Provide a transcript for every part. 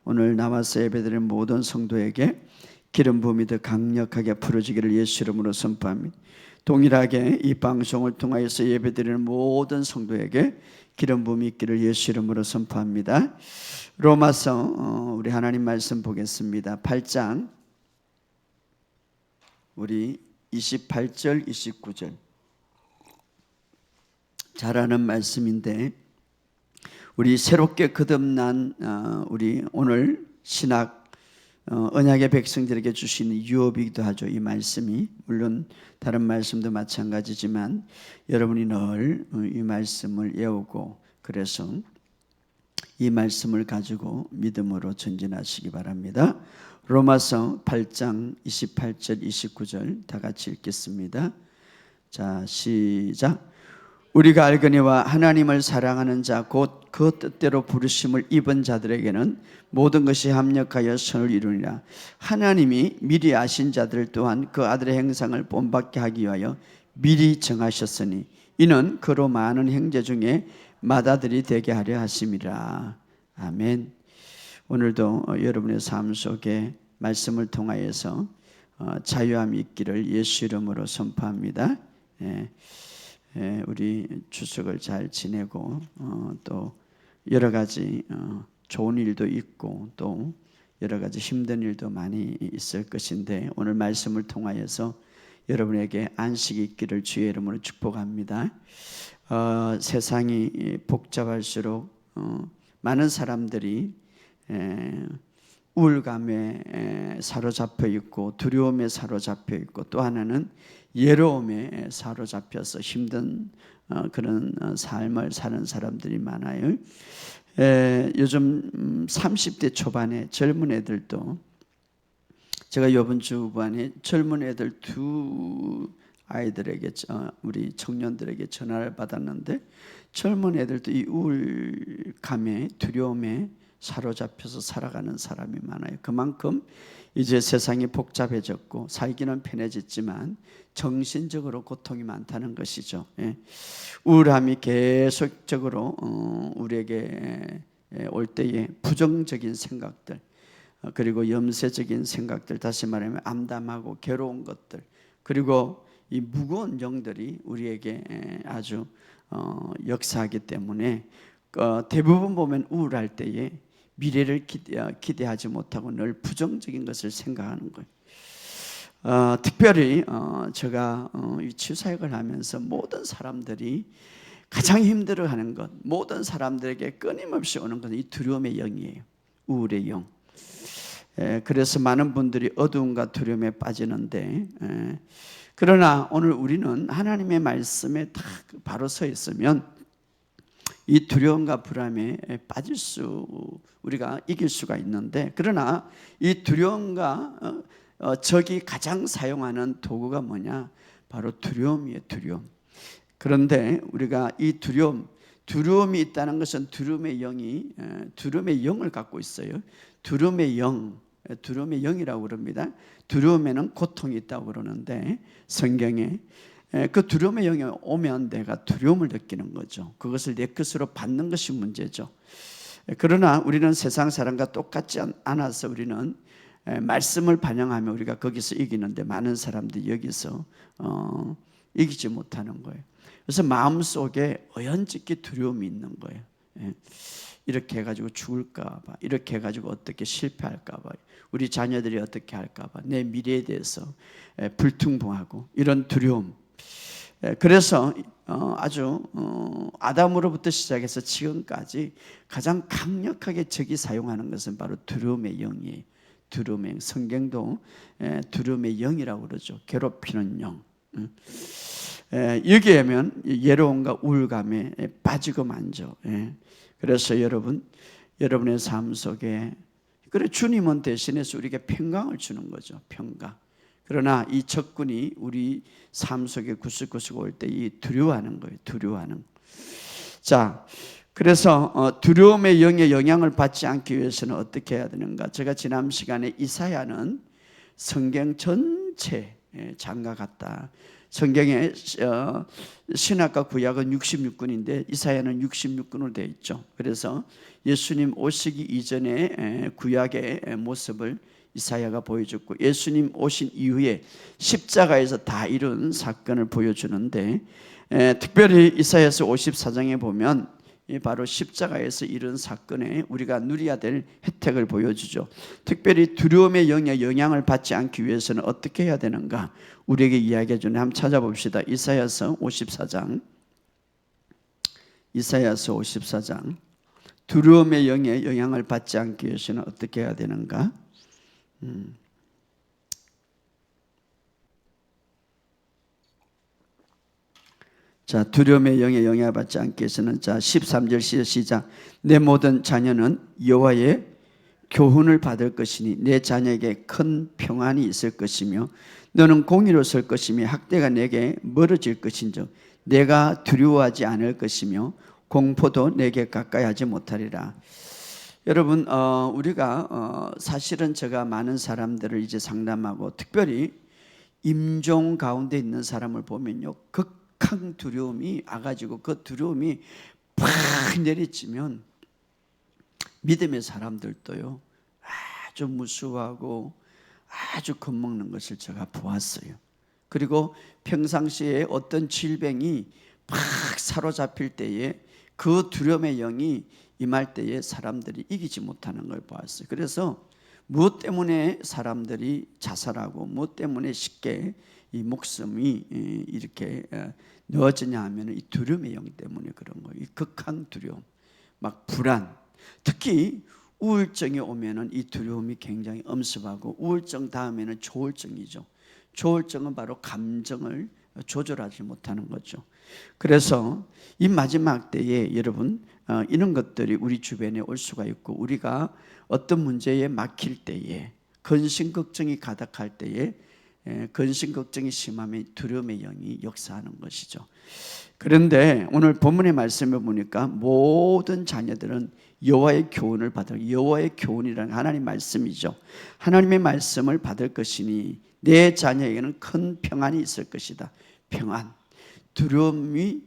오늘 나와서 예배드리는 모든 성도에게 기름 부음이 더 강력하게 부어지기를 예수 이름으로 선포합니다. 동일하게 이 방송을 통하여서 예배드리는 모든 성도에게 기름 부음이 있기를 예수 이름으로 선포합니다. 로마서 우리 하나님 말씀 보겠습니다. 8장 우리 28절 29절 잘 아는 말씀인데 우리 새롭게 거듭난 우리 오늘 신학 언약의 백성들에게 주시는 유업이기도 하죠. 이 말씀이 물론 다른 말씀도 마찬가지지만 여러분이 늘 이 말씀을 외우고 그래서 이 말씀을 가지고 믿음으로 전진하시기 바랍니다. 로마서 8장 28절 29절 다 같이 읽겠습니다. 자, 시작. 우리가 알거니와 하나님을 사랑하는 자 곧 그 뜻대로 부르심을 입은 자들에게는 모든 것이 합력하여 선을 이루니라. 하나님이 미리 아신 자들 또한 그 아들의 행상을 본받게 하기 위하여 미리 정하셨으니 이는 그로 많은 형제 중에 맏아들이 되게 하려 하심이라. 아멘. 오늘도 여러분의 삶 속에 말씀을 통하여서 자유함이 있기를 예수 이름으로 선포합니다. 우리 추석을 잘 지내고 또 여러 가지 좋은 일도 있고 또 여러 가지 힘든 일도 많이 있을 것인데 오늘 말씀을 통하여서 여러분에게 안식이 있기를 주의 이름으로 축복합니다. 세상이 복잡할수록 많은 사람들이 우울감에 사로잡혀 있고 두려움에 사로잡혀 있고 또 하나는 예로움에 사로잡혀서 힘든 그런 삶을 사는 사람들이 많아요. 요즘 30대 초반에 젊은 애들도 제가 이번 주반에 젊은 애들 두 아이들에게 우리 청년들에게 전화를 받았는데 젊은 애들도 이 우울감에 두려움에 사로잡혀서 살아가는 사람이 많아요. 그만큼 이제 세상이 복잡해졌고 살기는 편해졌지만 정신적으로 고통이 많다는 것이죠. 우울함이 계속적으로 우리에게 올 때에 부정적인 생각들 그리고 염세적인 생각들 다시 말하면 암담하고 괴로운 것들 그리고 이 무거운 영들이 우리에게 아주 역사하기 때문에 대부분 보면 우울할 때에 미래를 기대하지 못하고 늘 부정적인 것을 생각하는 거예요. 특별히 제가 이 치유사역을 하면서 모든 사람들이 가장 힘들어하는 것 모든 사람들에게 끊임없이 오는 것은 이 두려움의 영이에요. 우울의 영. 그래서 많은 분들이 어두움과 두려움에 빠지는데 그러나 오늘 우리는 하나님의 말씀에 딱 바로 서 있으면 이 두려움과 불안에 빠질 우리가 이길 수가 있는데 그러나 이 두려움과 적이 가장 사용하는 도구가 뭐냐? 바로 두려움이에요. 두려움. 그런데 우리가 이 두려움이 있다는 것은 두려움의 영을 갖고 있어요. 두려움의 영이라고 그럽니다. 두려움에는 고통이 있다고 그러는데 성경에 그 두려움의 영이 오면 내가 두려움을 느끼는 거죠. 그것을 내 것으로 받는 것이 문제죠. 그러나 우리는 세상 사람과 똑같지 않아서 우리는 말씀을 반영하면 우리가 거기서 이기는데 많은 사람들이 여기서 이기지 못하는 거예요. 그래서 마음속에 어연짓게 두려움이 있는 거예요. 이렇게 해가지고 죽을까 봐, 이렇게 해가지고 어떻게 실패할까 봐, 우리 자녀들이 어떻게 할까 봐, 내 미래에 대해서 불퉁붕하고 이런 두려움. 그래서 아주 아담으로부터 시작해서 지금까지 가장 강력하게 적이 사용하는 것은 바로 두려움의 영이에요. 두려움의 영. 성경도 두려움의 영이라고 그러죠. 괴롭히는 영. 여기에 하면 예로움과 우울감에 빠지고 만져. 그래서 여러분의 삶 속에 그래 주님은 대신해서 우리에게 평강을 주는 거죠. 평강. 그러나 이 적군이 우리 삶 속에 구석구석 올 때 이 두려워하는 거예요. 두려워하는. 자, 그래서 두려움의 영의 영향을 받지 않기 위해서는 어떻게 해야 되는가? 제가 지난 시간에 이사야는 성경 전체 장과 같다. 성경에 신약과 구약은 66권인데 이사야는 66권으로 되어 있죠. 그래서 예수님 오시기 이전에 구약의 모습을 이사야가 보여줬고, 예수님 오신 이후에 십자가에서 다 이룬 사건을 보여주는데, 특별히 이사야서 54장에 보면 바로 십자가에서 이룬 사건에 우리가 누려야 될 혜택을 보여주죠. 특별히 두려움의 영에 영향을 받지 않기 위해서는 어떻게 해야 되는가 우리에게 이야기해 주는, 한번 찾아봅시다. 이사야서 54장, 이사야서 54장. 두려움의 영에 영향을 받지 않기 위해서는 어떻게 해야 되는가? 자, 두려움의 영에 영향을 받지 않기 위해서는, 자, 13절 시작. 내 모든 자녀는 여호와의 교훈을 받을 것이니 내 자녀에게 큰 평안이 있을 것이며 너는 공의로 설 것이며 학대가 내게 멀어질 것인즉 내가 두려워하지 않을 것이며 공포도 내게 가까이 하지 못하리라. 여러분, 우리가 사실은 제가 많은 사람들을 이제 상담하고, 특별히 임종 가운데 있는 사람을 보면요, 극한 두려움이 와가지고 그 두려움이 팍 내리치면 믿음의 사람들도요 아주 무서워하고 아주 겁먹는 것을 제가 보았어요. 그리고 평상시에 어떤 질병이 팍 사로잡힐 때에 그 두려움의 영이 임할 때에 사람들이 이기지 못하는 걸 보았어요. 그래서 무엇 때문에 사람들이 자살하고 무엇 때문에 쉽게 이 목숨이 이렇게 놓아지냐 하면 이 두려움의 영 때문에 그런 거예요. 이 극한 두려움, 막 불안, 특히 우울증이 오면은 이 두려움이 굉장히 엄습하고, 우울증 다음에는 조울증이죠. 조울증은 바로 감정을 조절하지 못하는 거죠. 그래서 이 마지막 때에 여러분, 이런 것들이 우리 주변에 올 수가 있고, 우리가 어떤 문제에 막힐 때에, 근심 걱정이 가득할 때에, 근심 걱정이 심하면 두려움의 영이 역사하는 것이죠. 그런데 오늘 본문의 말씀을 보니까 모든 자녀들은 여호와의 교훈을 받을, 여호와의 교훈이라는 하나님 말씀이죠. 하나님의 말씀을 받을 것이니 내 자녀에게는 큰 평안이 있을 것이다. 평안, 두려움이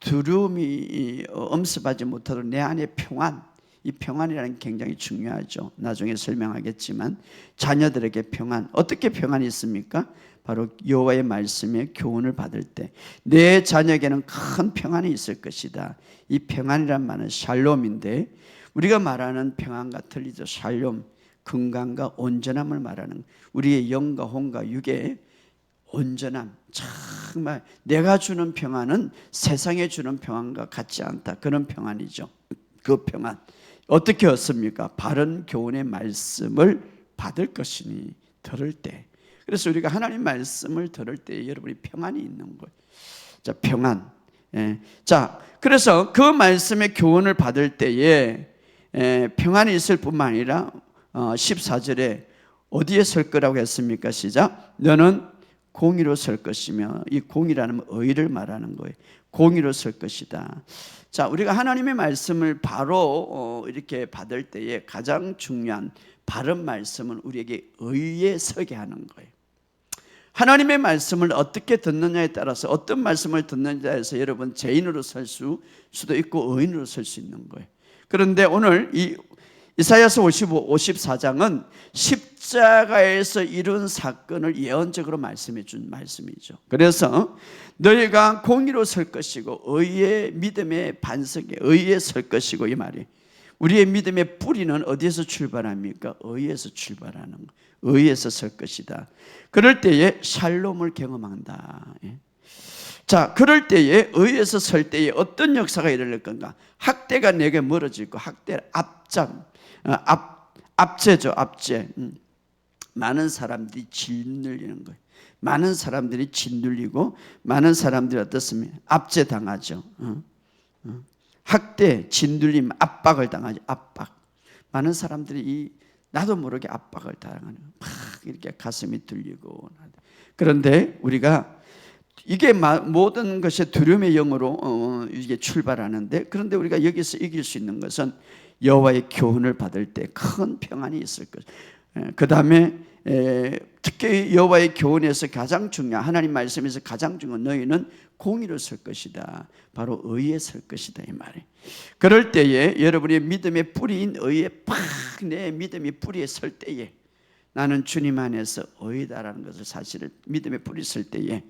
두려움이 엄습하지 못하도록 내 안에 평안, 이 평안이라는 게 굉장히 중요하죠. 나중에 설명하겠지만 자녀들에게 평안, 어떻게 평안이 있습니까? 바로 여호와의 말씀에 교훈을 받을 때 내 자녀에게는 큰 평안이 있을 것이다. 이 평안이란 말은 샬롬인데, 우리가 말하는 평안과 틀리죠. 샬롬, 건강과 온전함을 말하는, 우리의 영과 혼과 육의 온전함, 정말 내가 주는 평안은 세상에 주는 평안과 같지 않다. 그런 평안이죠. 그 평안 어떻게 얻습니까? 바른 교훈의 말씀을 받을 것이니 들을 때. 그래서 우리가 하나님 말씀을 들을 때 여러분이 평안이 있는 거예요. 자, 평안. 자, 그래서 그 말씀의 교훈을 받을 때에 평안이 있을 뿐만 아니라 14절에 어디에 설 거라고 했습니까? 시작. 너는 공의로 설 것이며, 이 공의라는 의를 말하는 거예요. 공의로 설 것이다. 자, 우리가 하나님의 말씀을 바로 이렇게 받을 때에 가장 중요한 바른 말씀은 우리에게 의에 서게 하는 거예요. 하나님의 말씀을 어떻게 듣느냐에 따라서, 어떤 말씀을 듣느냐에 따라서 여러분 죄인으로 설 수도 있고 의인으로 설 수 있는 거예요. 그런데 오늘 이 이사야서 54장은 십자가에서 이룬 사건을 예언적으로 말씀해 준 말씀이죠. 그래서 너희가 공의로 설 것이고 의의 믿음의 반석에 의에 설 것이고, 이 말이 우리의 믿음의 뿌리는 어디에서 출발합니까? 의에서 출발하는 거. 의에서 설 것이다. 그럴 때에 샬롬을 경험한다. 자, 그럴 때에 의에서 설 때에 어떤 역사가 일어날 건가? 학대가 내게 멀어지고, 학대 압제죠. 압제. 많은 사람들이 짓눌리는 거예요. 많은 사람들이 짓눌리고, 많은 사람들이 어떻습니까? 압제당하죠. 학대, 짓눌림, 압박을 당하죠. 압박. 많은 사람들이 나도 모르게 압박을 당하는, 막 이렇게 가슴이 뚫리고. 그런데 우리가 이게 모든 것이 두려움의 영으로 이게 출발하는데, 그런데 우리가 여기서 이길 수 있는 것은 여호와의 교훈을 받을 때 큰 평안이 있을 것. 그 다음에 특히 여호와의 교훈에서 가장 중요한, 하나님 말씀에서 가장 중요한, 너희는 공의로 설 것이다, 바로 의에 설 것이다 이 말이에요. 그럴 때에 여러분의 믿음의 뿌리인 의에 팍 내 믿음의 뿌리에 설 때에, 나는 주님 안에서 의다라는 것을 사실을 믿음의 뿌리 설 때에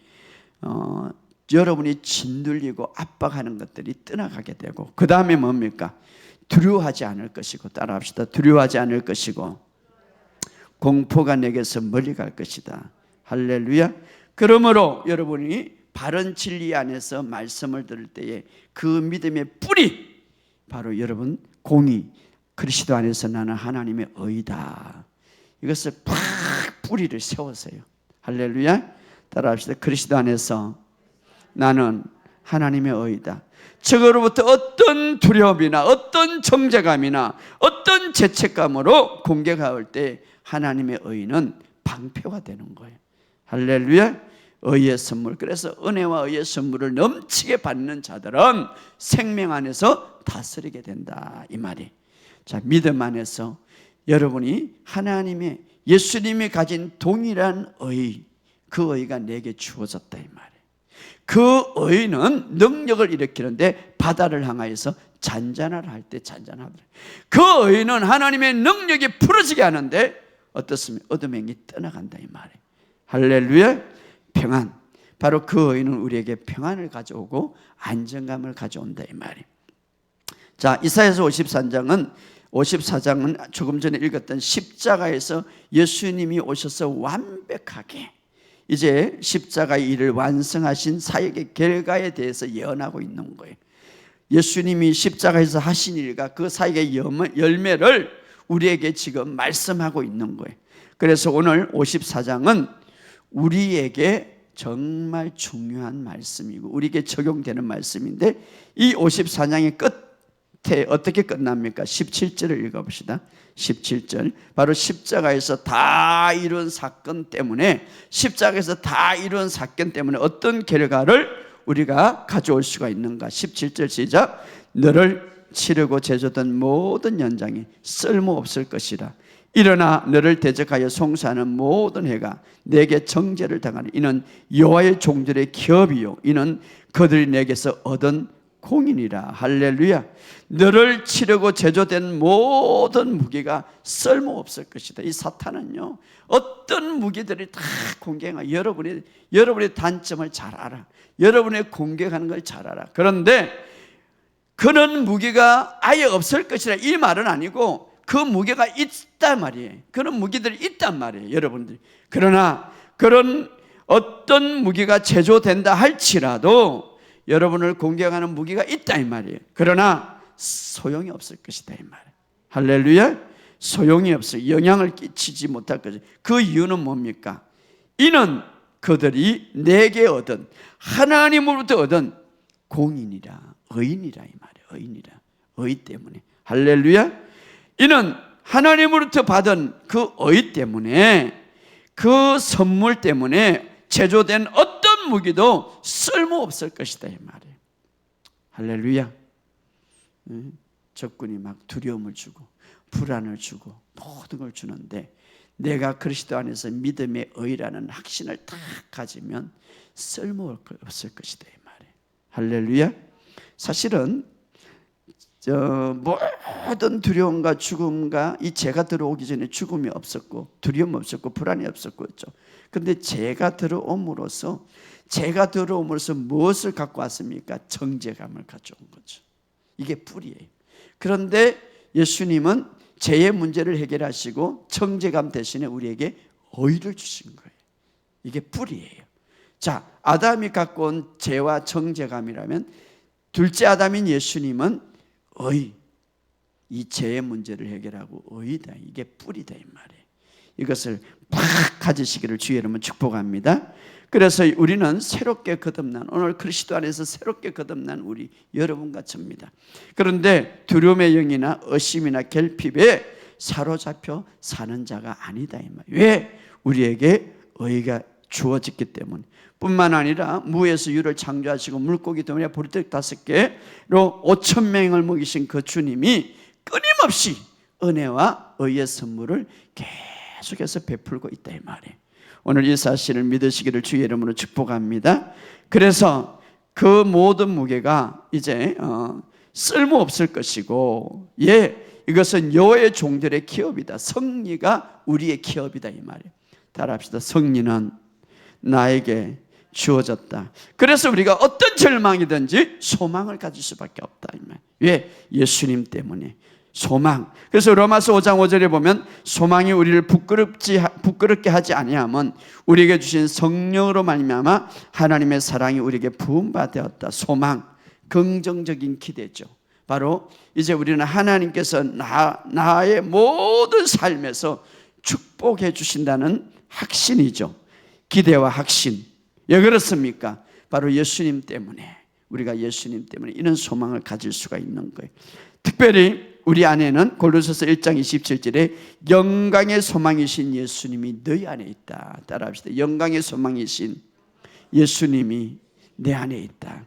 여러분이 짓눌리고 압박하는 것들이 떠나가게 되고, 그 다음에 뭡니까? 두려워하지 않을 것이고, 따라합시다. 두려워하지 않을 것이고 공포가 내게서 멀리 갈 것이다. 할렐루야. 그러므로 여러분이 바른 진리 안에서 말씀을 들을 때에 그 믿음의 뿌리, 바로 여러분 공의, 그리스도 안에서 나는 하나님의 의다, 이것을 팍 뿌리를 세워서요. 할렐루야. 따라합시다. 그리스도 안에서 나는 하나님의 의다. 저거로부터 어떤 두려움이나 어떤 정죄감이나 어떤 죄책감으로 공개가 올 때 하나님의 의는 방패화되는 거예요. 할렐루야. 의의 선물. 그래서 은혜와 의의 선물을 넘치게 받는 자들은 생명 안에서 다스리게 된다 이 말이. 자, 믿음 안에서 여러분이 하나님의, 예수님이 가진 동일한 의, 그 의가 내게 주어졌다 이 말이에요. 그 의는 능력을 일으키는데 바다를 향하여서 잔잔하라 할 때 잔잔하더라. 그 의는 하나님의 능력이 풀어지게 하는데 어떻습니까? 어둠행이 떠나간다 이 말이에요. 할렐루야. 평안. 바로 그 의는 우리에게 평안을 가져오고 안정감을 가져온다 이 말이에요. 자, 이사야서 54장은 조금 전에 읽었던 십자가에서 예수님이 오셔서 완벽하게 이제 십자가의 일을 완성하신 사역의 결과에 대해서 예언하고 있는 거예요. 예수님이 십자가에서 하신 일과 그 사역의 열매를 우리에게 지금 말씀하고 있는 거예요. 그래서 오늘 54장은 우리에게 정말 중요한 말씀이고 우리에게 적용되는 말씀인데, 이 54장의 끝에 어떻게 끝납니까? 17절을 읽어봅시다. 17절. 바로 십자가에서 다 이룬 사건 때문에, 십자가에서 다 이룬 사건 때문에 어떤 결과를 우리가 가져올 수가 있는가? 17절 시작. 너를 치르고 제조된 모든 연장이 쓸모없을 것이라. 일어나 너를 대적하여 송사하는 모든 해가 내게 정죄를 당하니 이는 여호와의 종들의 기업이요 이는 그들이 내게서 얻은 공인이라. 할렐루야. 너를 치르고 제조된 모든 무기가 쓸모없을 것이다. 이 사탄은요, 어떤 무기들이 다 공격하, 여러분의 단점을 잘 알아. 여러분의 공격하는 걸 잘 알아. 그런데 그런 무기가 아예 없을 것이라 이 말은 아니고, 그 무게가 있단 말이에요. 그런 무기들이 있단 말이에요, 여러분들이. 그러나 그런 어떤 무기가 제조된다 할지라도 여러분을 공격하는 무기가 있다 이 말이에요. 그러나 소용이 없을 것이다 이 말이에요. 할렐루야. 소용이 없어, 영향을 끼치지 못할 것이다. 그 이유는 뭡니까? 이는 그들이 내게 얻은, 하나님으로부터 얻은 공인이라, 의인이라 이 말이에요. 의인이라, 의 때문에. 할렐루야. 이는 하나님으로부터 받은 그 의 때문에, 그 선물 때문에 제조된 어떤 무기도 쓸모없을 것이다 이 말이에요. 할렐루야. 적군이 막 두려움을 주고 불안을 주고 모든 걸 주는데, 내가 그리스도 안에서 믿음의 의라는 확신을 딱 가지면 쓸모없을 것이다 이 말이에요. 할렐루야. 사실은 모든 두려움과 죽음과 이 죄가 들어오기 전에 죽음이 없었고 두려움 없었고 불안이 없었고 했죠. 그런데 죄가 들어옴으로써 무엇을 갖고 왔습니까? 정죄감을 가져온 거죠. 이게 뿌리예요. 그런데 예수님은 죄의 문제를 해결하시고 정죄감 대신에 우리에게 의를 주신 거예요. 이게 뿌리예요. 자, 아담이 갖고 온 죄와 정죄감이라면 둘째 아담인 예수님은 의, 이 죄의 문제를 해결하고 의다, 이게 뿌리다 이 말이에요. 이것을 팍 가지시기를 주의 이름으로 축복합니다. 그래서 우리는 새롭게 거듭난, 오늘 그리스도 안에서 새롭게 거듭난 우리 여러분과 저입니다. 그런데 두려움의 영이나 의심이나 결핍에 사로잡혀 사는 자가 아니다 이 말이에요. 왜? 우리에게 의가 주어졌기 때문에. 뿐만 아니라 무에서 유를 창조하시고 물고기 더미와 보리떡 5개로 5,000명을 먹이신 그 주님이 끊임없이 은혜와 의의 선물을 계속해서 베풀고 있다 이 말이에요. 오늘 이 사실을 믿으시기를 주의 이름으로 축복합니다. 그래서 그 모든 무게가 이제 쓸모없을 것이고, 이것은 여호와의 종들의 기업이다. 성리가 우리의 기업이다 이 말이에요. 따라합시다. 성리는 나에게 주어졌다. 그래서 우리가 어떤 절망이든지 소망을 가질 수밖에 없다 이 말이에요. 왜? 예수님 때문에. 소망. 그래서 로마서 5장 5절에 보면 소망이 우리를 부끄럽게 하지 아니하면 우리에게 주신 성령으로 말미암아 하나님의 사랑이 우리에게 부은 바 되었다. 소망, 긍정적인 기대죠. 바로 이제 우리는 하나님께서 나의 모든 삶에서 축복해 주신다는 확신이죠. 기대와 확신. 왜 그렇습니까? 바로 예수님 때문에, 우리가 예수님 때문에 이런 소망을 가질 수가 있는 거예요. 특별히 우리 안에는 골로새서 1장 27절에 영광의 소망이신 예수님이 너희 안에 있다. 따라합시다. 영광의 소망이신 예수님이 내 안에 있다.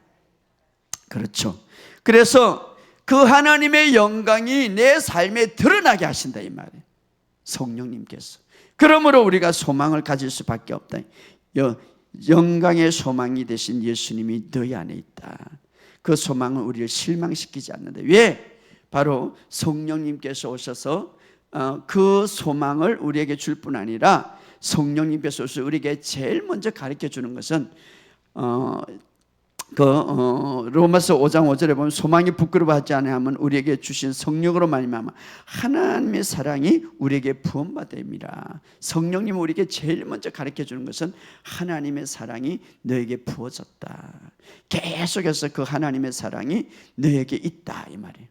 그렇죠. 그래서 그 하나님의 영광이 내 삶에 드러나게 하신다 이 말이에요. 성령님께서. 그러므로 우리가 소망을 가질 수밖에 없다. 영광의 소망이 되신 예수님이 너희 안에 있다. 그 소망은 우리를 실망시키지 않는다. 왜? 바로 성령님께서 오셔서 그 소망을 우리에게 줄 뿐 아니라 성령님께서 오셔서 우리에게 제일 먼저 가르쳐 주는 것은 로마서 5장 5절에 보면 소망이 부끄러워하지 아니하면 우리에게 주신 성령으로 말미암아 하나님의 사랑이 우리에게 부음받음이라. 성령님은 우리에게 제일 먼저 가르쳐 주는 것은 하나님의 사랑이 너에게 부어졌다. 계속해서 그 하나님의 사랑이 너에게 있다 이 말이에요.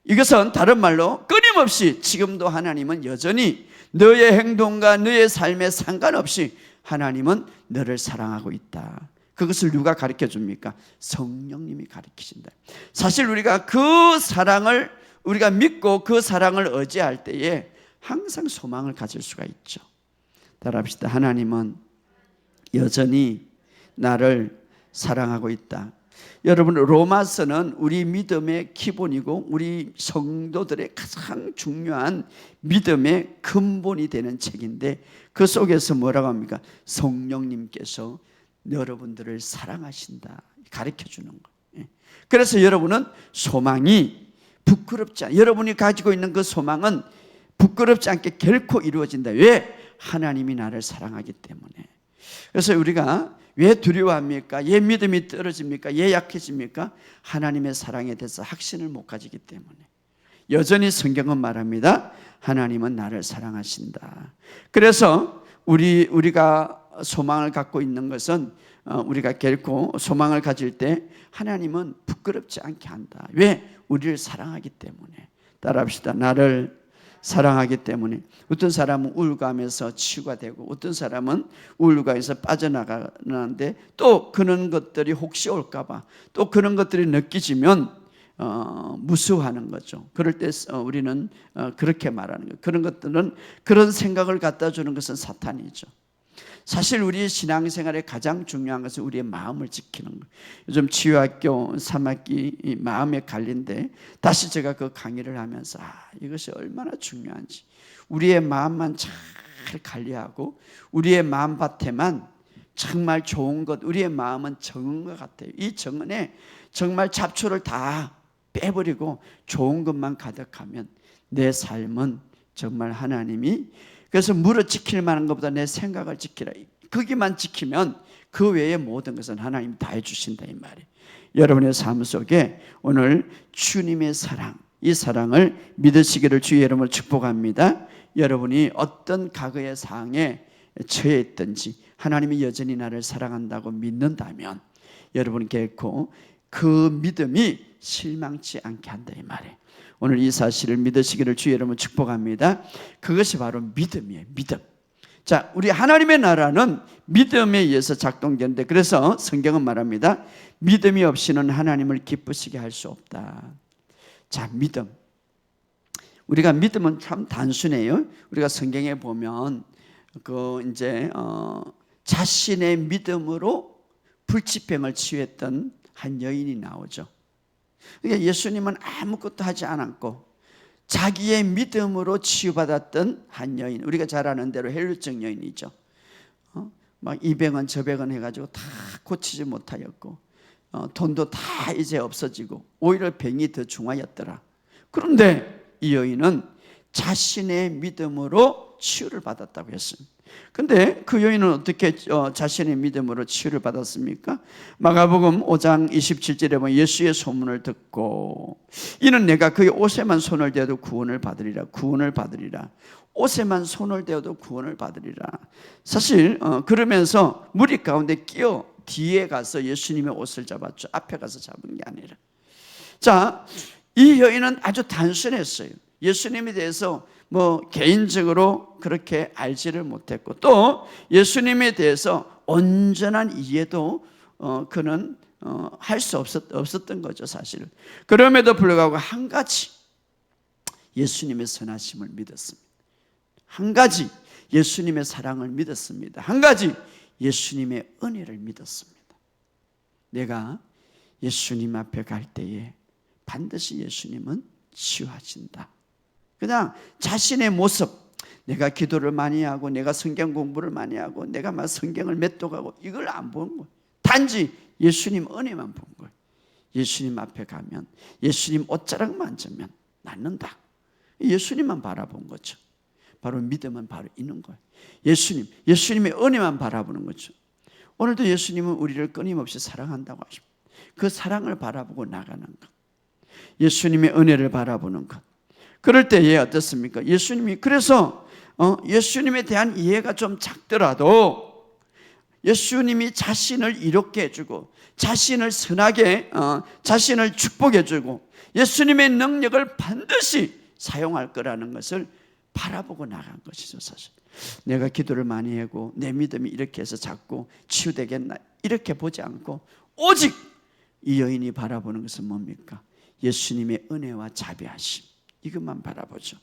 이것은 다른 말로 끊임없이 지금도 하나님은 여전히 너의 행동과 너의 삶에 상관없이 하나님은 너를 사랑하고 있다. 그것을 누가 가르쳐 줍니까? 성령님이 가르치신다. 사실 우리가 그 사랑을 우리가 믿고 그 사랑을 의지할 때에 항상 소망을 가질 수가 있죠. 따라합시다. 하나님은 여전히 나를 사랑하고 있다. 여러분, 로마서는 우리 믿음의 기본이고 우리 성도들의 가장 중요한 믿음의 근본이 되는 책인데 그 속에서 뭐라고 합니까? 성령님께서 여러분들을 사랑하신다 가르쳐 주는 거예요. 그래서 여러분은 소망이 부끄럽지 않아. 여러분이 가지고 있는 그 소망은 부끄럽지 않게 결코 이루어진다. 왜? 하나님이 나를 사랑하기 때문에. 그래서 우리가 왜 두려워합니까? 왜 믿음이 떨어집니까? 왜 약해집니까? 하나님의 사랑에 대해서 확신을 못 가지기 때문에. 여전히 성경은 말합니다. 하나님은 나를 사랑하신다. 그래서 우리가 소망을 갖고 있는 것은 우리가 결코 소망을 가질 때 하나님은 부끄럽지 않게 한다. 왜? 우리를 사랑하기 때문에. 따라합시다. 나를 사랑하기 때문에. 어떤 사람은 우울감에서 치유가 되고 어떤 사람은 우울감에서 빠져나가는데 또 그런 것들이 혹시 올까 봐 또 그런 것들이 느껴지면 무서워하는 거죠. 그럴 때 우리는 그렇게 말하는 거예요. 그런 것들은 그런 생각을 갖다 주는 것은 사탄이죠. 사실 우리의 신앙생활에 가장 중요한 것은 우리의 마음을 지키는 거예요. 요즘 치유학교 3학기 마음의 관리인데 다시 제가 그 강의를 하면서 이것이 얼마나 중요한지 우리의 마음만 잘 관리하고 우리의 마음밭에만 정말 좋은 것, 우리의 마음은 정은 것 같아요. 이 정은에 정말 잡초를 다 빼버리고 좋은 것만 가득하면 내 삶은 정말 하나님이, 그래서 물을 지킬 만한 것보다 내 생각을 지키라. 거기만 지키면 그 외의 모든 것은 하나님이 다 해주신다 이 말이에요. 여러분의 삶 속에 오늘 주님의 사랑, 이 사랑을 믿으시기를 주의 이름으로 축복합니다. 여러분이 어떤 과거의 상황에 처해 있든지 하나님이 여전히 나를 사랑한다고 믿는다면 여러분 결코 그 믿음이 실망치 않게 한다 이 말이에요. 오늘 이 사실을 믿으시기를 주의 이름으로 축복합니다. 그것이 바로 믿음이에요. 믿음. 자, 우리 하나님의 나라는 믿음에 의해서 작동되는데 그래서 성경은 말합니다. 믿음이 없이는 하나님을 기쁘시게 할 수 없다. 자, 믿음. 우리가 믿음은 참 단순해요. 우리가 성경에 보면 자신의 믿음으로 불치병을 치유했던 한 여인이 나오죠. 그러니까 예수님은 아무것도 하지 않았고 자기의 믿음으로 치유받았던 한 여인, 우리가 잘 아는 대로 헬루증 여인이죠. 막 200원 저백원 해가지고 다 고치지 못하였고, 돈도 다 이제 없어지고 오히려 병이 더 중하였더라. 그런데 이 여인은 자신의 믿음으로 치유를 받았다고 했습니다. 근데 그 여인은 어떻게 자신의 믿음으로 치유를 받았습니까? 마가복음 5장 27절에 보면 예수의 소문을 듣고 이는 내가 그의 옷에만 손을 대어도 구원을 받으리라. 구원을 받으리라. 옷에만 손을 대어도 구원을 받으리라. 사실 그러면서 무리 가운데 끼어 뒤에 가서 예수님의 옷을 잡았죠. 앞에 가서 잡은 게 아니라. 자, 이 여인은 아주 단순했어요. 예수님에 대해서 개인적으로 그렇게 알지를 못했고, 또 예수님에 대해서 온전한 이해도 그는 할 수 없었던 거죠, 사실은. 그럼에도 불구하고 한 가지 예수님의 선하심을 믿었습니다. 한 가지 예수님의 사랑을 믿었습니다. 한 가지 예수님의 은혜를 믿었습니다. 내가 예수님 앞에 갈 때에 반드시 예수님은 치유하신다. 그냥 자신의 모습, 내가 기도를 많이 하고 내가 성경 공부를 많이 하고 내가 막 성경을 맺독하고 이걸 안 본 거예요. 단지 예수님 은혜만 본 거예요. 예수님 앞에 가면 예수님 옷자락 만지면 낫는다. 예수님만 바라본 거죠. 바로 믿음은 바로 있는 거예요. 예수님의 은혜만 바라보는 거죠. 오늘도 예수님은 우리를 끊임없이 사랑한다고 하십니다. 그 사랑을 바라보고 나가는 것, 예수님의 은혜를 바라보는 것. 그럴 때에 어떻습니까? 예수님이 그래서 예수님에 대한 이해가 좀 작더라도 예수님이 자신을 이롭게 해주고 자신을 선하게 자신을 축복해 주고 예수님의 능력을 반드시 사용할 거라는 것을 바라보고 나간 것이죠. 사실 내가 기도를 많이 하고 내 믿음이 이렇게 해서 자꾸 치유되겠나 이렇게 보지 않고 오직 이 여인이 바라보는 것은 뭡니까? 예수님의 은혜와 자비하심, 이것만 바라보죠.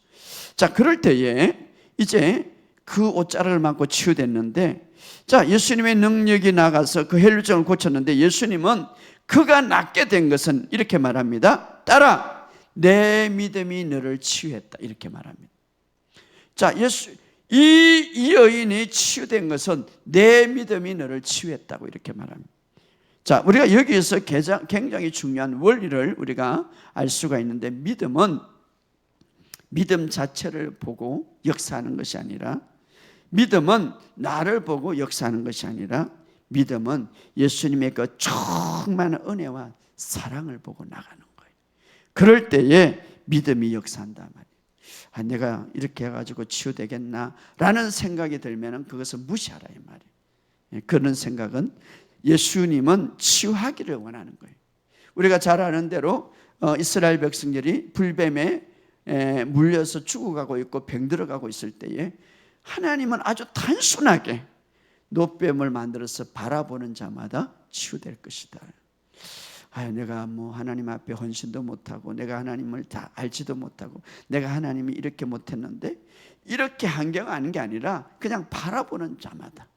자, 그럴 때에 이제 그 옷자락을 맞고 치유됐는데, 자, 예수님의 능력이 나가서 그 헬루증을 고쳤는데 예수님은 그가 낫게 된 것은 이렇게 말합니다. 딸아, 내 믿음이 너를 치유했다. 이렇게 말합니다. 자, 이 여인이 치유된 것은 내 믿음이 너를 치유했다고 이렇게 말합니다. 자, 우리가 여기에서 굉장히 중요한 원리를 우리가 알 수가 있는데, 믿음은 믿음 자체를 보고 역사하는 것이 아니라, 믿음은 나를 보고 역사하는 것이 아니라, 믿음은 예수님의 그 충만한 은혜와 사랑을 보고 나가는 거예요. 그럴 때에 믿음이 역사한단 말이에요. 내가 이렇게 해가지고 치유되겠나 라는 생각이 들면 그것을 무시하라 이 말이에요. 그런 생각은, 예수님은 치유하기를 원하는 거예요. 우리가 잘 아는 대로 이스라엘 백성들이 불뱀에 물려서 죽어가고 있고 병들어가고 있을 때에 하나님은 아주 단순하게 노뱀을 만들어서 바라보는 자마다 치유될 것이다. 내가 하나님 앞에 헌신도 못하고 내가 하나님을 다 알지도 못하고 내가 하나님이 이렇게 못했는데, 이렇게 한경하는 게 아니라 그냥 바라보는 자마다.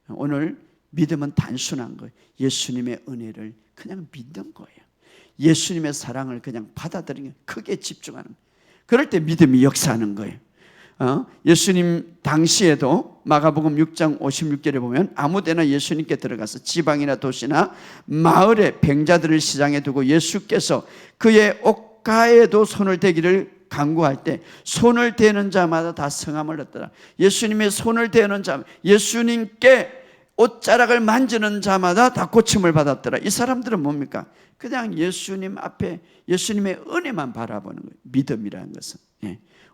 오늘 믿음은 단순한 거예요. 예수님의 은혜를 그냥 믿는 거예요. 예수님의 사랑을 그냥 받아들이는, 크게 집중하는 거예요. 그럴 때 믿음이 역사하는 거예요. 예수님 당시에도 마가복음 6장 56절에 보면 아무데나 예수님께 들어가서 지방이나 도시나 마을에 병자들을 시장에 두고 예수께서 그의 옷가에도 손을 대기를 간구할 때 손을 대는 자마다 다 성함을 얻더라. 예수님의 손을 대는 자, 예수님께 옷자락을 만지는 자마다 다 고침을 받았더라. 이 사람들은 뭡니까? 그냥 예수님 앞에 예수님의 은혜만 바라보는 거예요. 믿음이라는 것은.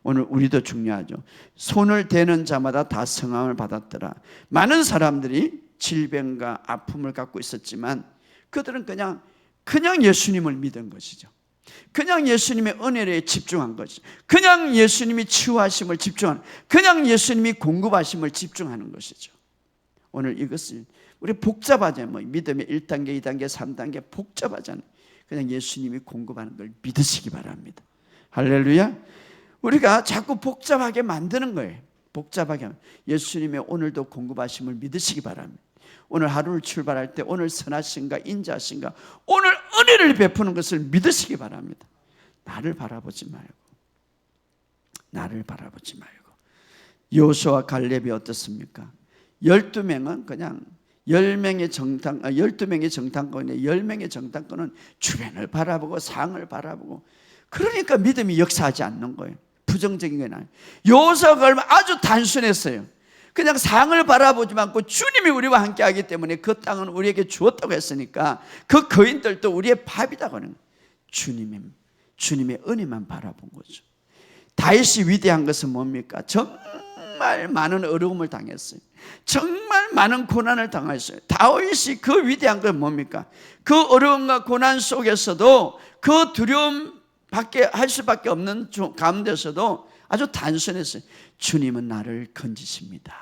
오늘 우리도 중요하죠. 손을 대는 자마다 다 성함을 받았더라. 많은 사람들이 질병과 아픔을 갖고 있었지만 그들은 그냥 예수님을 믿은 것이죠. 그냥 예수님의 은혜에 집중한 것이죠. 그냥 예수님이 치유하심을 집중하는, 그냥 예수님이 공급하심을 집중하는 것이죠. 오늘 이것을 우리 복잡하잖아요. 믿음의 1단계, 2단계, 3단계 복잡하잖아요. 그냥 예수님이 공급하는 걸 믿으시기 바랍니다. 할렐루야. 우리가 자꾸 복잡하게 만드는 거예요. 복잡하게 하면 예수님의 오늘도 공급하심을 믿으시기 바랍니다. 오늘 하루를 출발할 때 오늘 선하신가 인자하신가 오늘 은혜를 베푸는 것을 믿으시기 바랍니다. 나를 바라보지 말고 나를 바라보지 말고. 여호수아와 갈렙이 어떻습니까? 12명은 그냥 12명의 정탐꾼에 10명의 정탐꾼은 주변을 바라보고 상을 바라보고, 그러니까 믿음이 역사하지 않는 거예요. 부정적인 게 나요. 여호수아가 갈렙은 아주 단순했어요. 그냥 상을 바라보지 않고 주님이 우리와 함께 하기 때문에 그 땅은 우리에게 주었다고 했으니까 그 거인들도 우리의 밥이라고 하는 거예요. 주님의 은혜만 바라본 거죠. 다윗이 위대한 것은 뭡니까? 정말 많은 어려움을 당했어요. 정말 많은 고난을 당했어요. 다윗이 그 위대한 건 뭡니까? 그 어려움과 고난 속에서도 그 두려움 밖에 할 수밖에 없는 가운데서도 아주 단순했어요. 주님은 나를 건지십니다.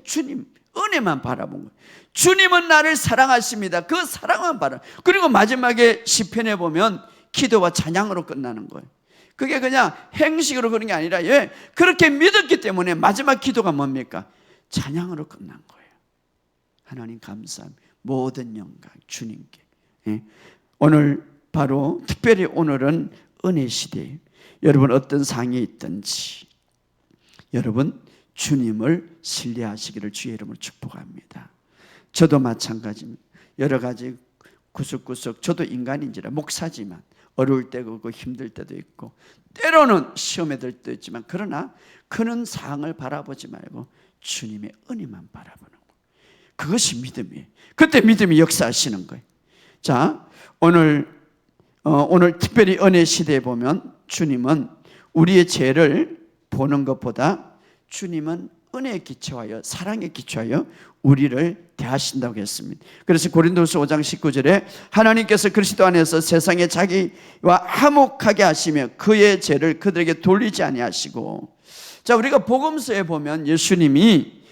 주님 은혜만 바라본 거예요. 주님은 나를 사랑하십니다. 그 사랑만 바라. 그리고 마지막에 시편에 보면 기도와 찬양으로 끝나는 거예요. 그게 그냥 행식으로 그런 게 아니라 그렇게 믿었기 때문에 마지막 기도가 뭡니까? 찬양으로 끝난 거예요. 하나님 감사합니다. 모든 영광 주님께. 오늘 바로 특별히 오늘은 은혜 시대예요. 여러분 어떤 상에 있든지 여러분 주님을 신뢰하시기를 주의 이름으로 축복합니다. 저도 마찬가지입니다. 여러 가지 구석구석 저도 인간인지라 목사지만 어려울 때도 있고 힘들 때도 있고 때로는 시험에 들 때도 있지만, 그러나 그런 상황을 바라보지 말고 주님의 은혜만 바라보는 거예요. 그것이 믿음이에요. 그때 믿음이 역사하시는 거예요. 자, 오늘 특별히 은혜 시대에 보면 주님은 우리의 죄를 보는 것보다 주님은 은혜에 기초하여 사랑에 기초하여 우리를 대하신다고 했습니다. 그래서 고린도후서 5장 19절에 하나님께서 그리스도 안에서 세상에 자기와 화목하게 하시며 그의 죄를 그들에게 돌리지 아니하시고. 자, 우리가 복음서에 보면 예수님이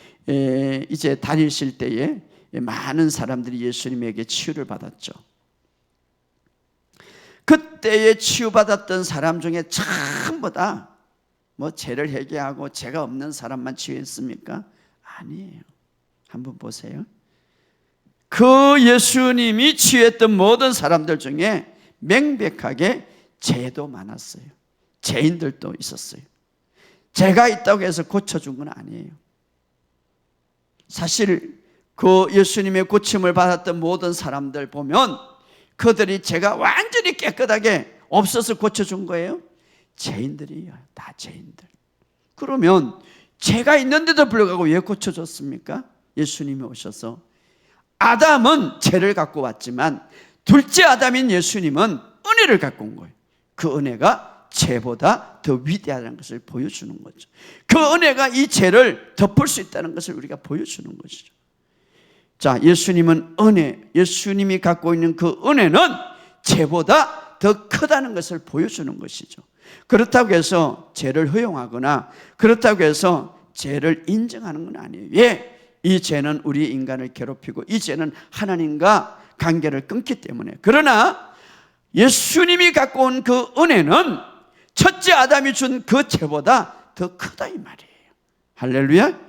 이제 다니실 때에 많은 사람들이 예수님에게 치유를 받았죠. 그때에 치유받았던 사람 중에 전부 다 죄를 회개하고 죄가 없는 사람만 치유했습니까? 아니에요. 한번 보세요. 그 예수님이 치유했던 모든 사람들 중에 명백하게 죄도 많았어요. 죄인들도 있었어요. 죄가 있다고 해서 고쳐준 건 아니에요. 사실 그 예수님의 고침을 받았던 모든 사람들 보면 그들이 죄가 완전히 깨끗하게 없어서 고쳐준 거예요? 죄인들이에요. 다 죄인들. 그러면 죄가 있는데도 불구하고 왜 고쳐줬습니까? 예수님이 오셔서 아담은 죄를 갖고 왔지만 둘째 아담인 예수님은 은혜를 갖고 온 거예요. 그 은혜가 죄보다 더 위대하다는 것을 보여주는 거죠. 그 은혜가 이 죄를 덮을 수 있다는 것을 우리가 보여주는 것이죠. 자, 예수님은 예수님이 갖고 있는 그 은혜는 죄보다 더 크다는 것을 보여주는 것이죠. 그렇다고 해서 죄를 허용하거나 그렇다고 해서 죄를 인정하는 건 아니에요. 이 죄는 우리 인간을 괴롭히고 이 죄는 하나님과 관계를 끊기 때문에. 그러나 예수님이 갖고 온 그 은혜는 첫째 아담이 준 그 죄보다 더 크다 이 말이에요. 할렐루야.